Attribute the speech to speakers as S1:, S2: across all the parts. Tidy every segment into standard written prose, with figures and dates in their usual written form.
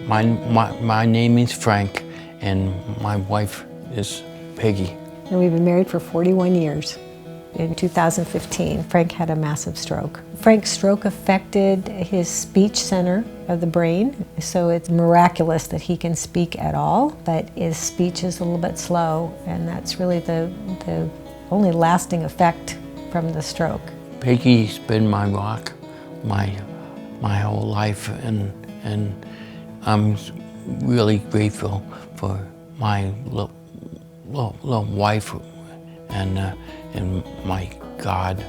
S1: My name is Frank, and my wife is Peggy.
S2: And we've been married for 41 years. In 2015, Frank had a massive stroke. Frank's stroke affected his speech center of the brain, so it's miraculous that he can speak at all, but his speech is a little bit slow, and that's really the only lasting effect from the stroke.
S1: Peggy's been my rock my whole life, and I'm really grateful for my little wife and my God.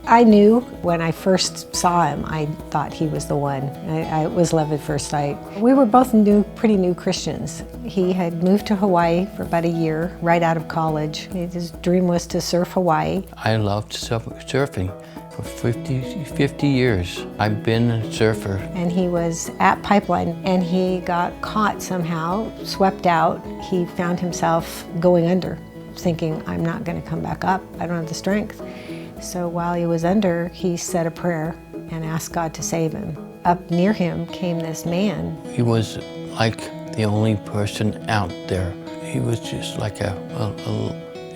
S2: I knew when I first saw him, I thought he was the one. It was love at first sight. We were both pretty new Christians. He had moved to Hawaii for about a year, right out of college. His dream was to surf Hawaii.
S1: I loved surfing for 50 years. I've been a surfer.
S2: And he was at Pipeline, and he got caught somehow, swept out. He found himself going under, thinking, I'm not going to come back up. I don't have the strength. So while he was under, he said a prayer and asked God to save him. Up near him came this man.
S1: He was like the only person out there. He was just like an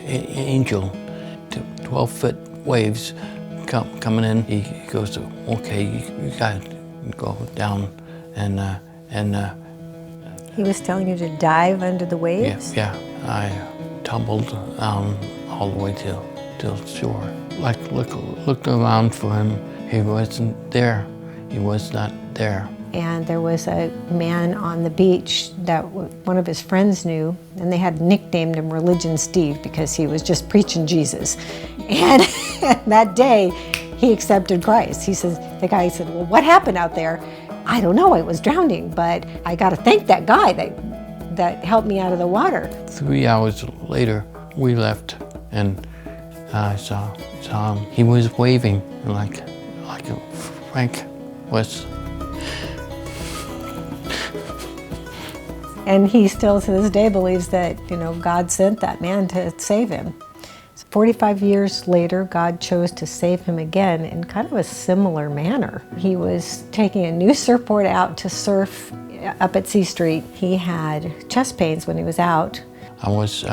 S1: angel. 12-foot waves coming in. He goes, okay, you got to go down and
S2: He was telling you to dive under the waves?
S1: Yeah, I tumbled down all the way to shore. Like looked around for him. He wasn't there. He was not there.
S2: And there was a man on the beach that one of his friends knew, and they had nicknamed him Religion Steve because he was just preaching Jesus. And that day, he accepted Christ. The guy said, well, what happened out there? I don't know, I was drowning, but I got to thank that guy that helped me out of the water.
S1: 3 hours later, we left, and I saw him. He was waving like Frank was.
S2: And he still to this day believes that, God sent that man to save him. 45 years later, God chose to save him again in kind of a similar manner. He was taking a new surfboard out to surf up at C Street. He had chest pains when he was out.
S1: I was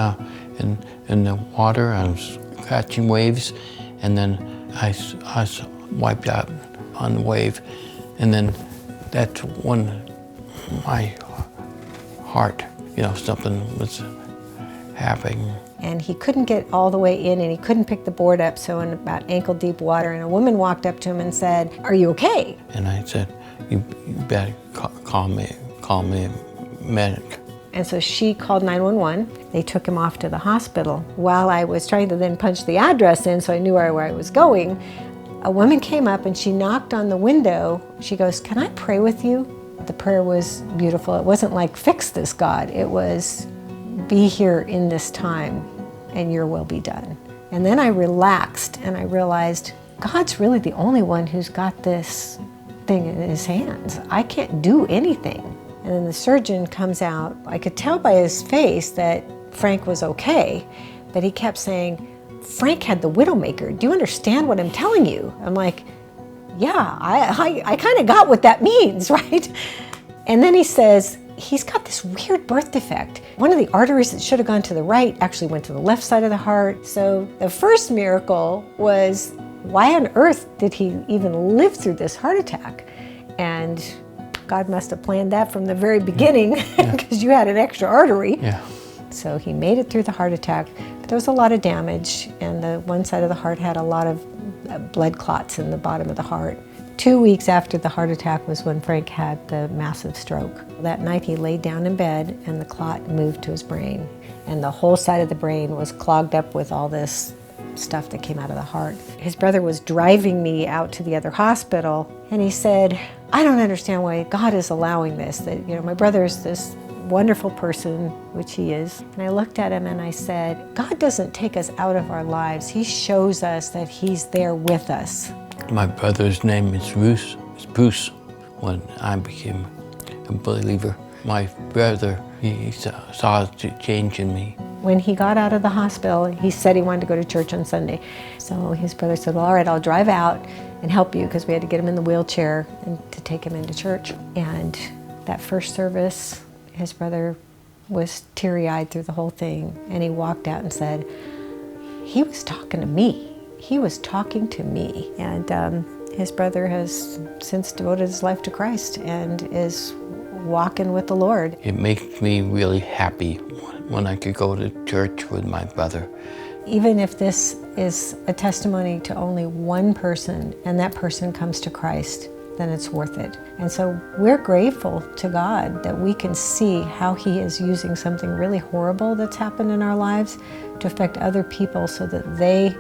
S1: in the water, I was catching waves, and then I was wiped out on the wave, and then that's when my heart, something was happening.
S2: And he couldn't get all the way in, and he couldn't pick the board up, so in about ankle-deep water, and a woman walked up to him and said, are you okay?
S1: And I said, you better call me a medic.
S2: And so she called 911. They took him off to the hospital. While I was trying to then punch the address in so I knew where I was going, a woman came up and she knocked on the window. She goes, can I pray with you? The prayer was beautiful. It wasn't like, fix this, God. It was, be here in this time and your will be done. And then I relaxed and I realized God's really the only one who's got this thing in his hands. I can't do anything. And then the surgeon comes out. I could tell by his face that Frank was okay, but he kept saying, Frank had the Widowmaker. Do you understand what I'm telling you? I'm like, yeah, I kind of got what that means, right? And then he says, he's got this weird birth defect. One of the arteries that should have gone to the right actually went to the left side of the heart. So the first miracle was, why on earth did he even live through this heart attack? And God must have planned that from the very beginning because you had an extra artery.
S1: Yeah.
S2: So he made it through the heart attack, but there was a lot of damage, and the one side of the heart had a lot of blood clots in the bottom of the heart. 2 weeks after the heart attack was when Frank had the massive stroke. That night he laid down in bed and the clot moved to his brain, and the whole side of the brain was clogged up with all this stuff that came out of the heart. His brother was driving me out to the other hospital, and he said, I don't understand why God is allowing this. That, my brother's this wonderful person, which he is. And I looked at him and I said, God doesn't take us out of our lives. He shows us that he's there with us.
S1: My brother's name is Bruce. When I became a believer, my brother, he saw a change in me.
S2: When he got out of the hospital, he said he wanted to go to church on Sunday. So his brother said, well, all right, I'll drive out and help you, because we had to get him in the wheelchair and to take him into church. And That first service, his brother was teary-eyed through the whole thing, and he walked out and said, he was talking to me. He was talking to me. And his brother has since devoted his life to Christ and is walking with the Lord.
S1: It makes me really happy when I could go to church with my brother.
S2: Even if this is a testimony to only one person and that person comes to Christ, then it's worth it. And so we're grateful to God that we can see how He is using something really horrible that's happened in our lives to affect other people so that they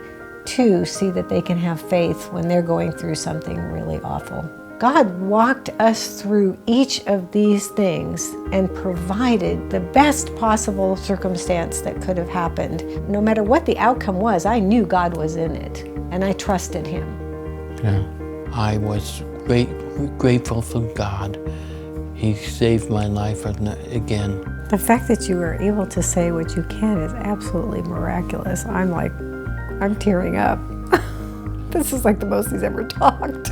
S2: too see that they can have faith when they're going through something really awful. God walked us through each of these things and provided the best possible circumstance that could have happened. No matter what the outcome was, I knew God was in it, and I trusted Him.
S1: Yeah, I was grateful for God. He saved my life again.
S2: The fact that you were able to say what you can is absolutely miraculous. I'm tearing up. This is like the most he's ever talked.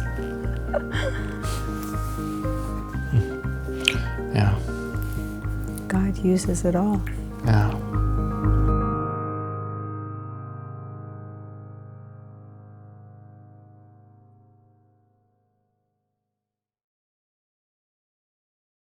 S1: Yeah.
S2: God uses it all.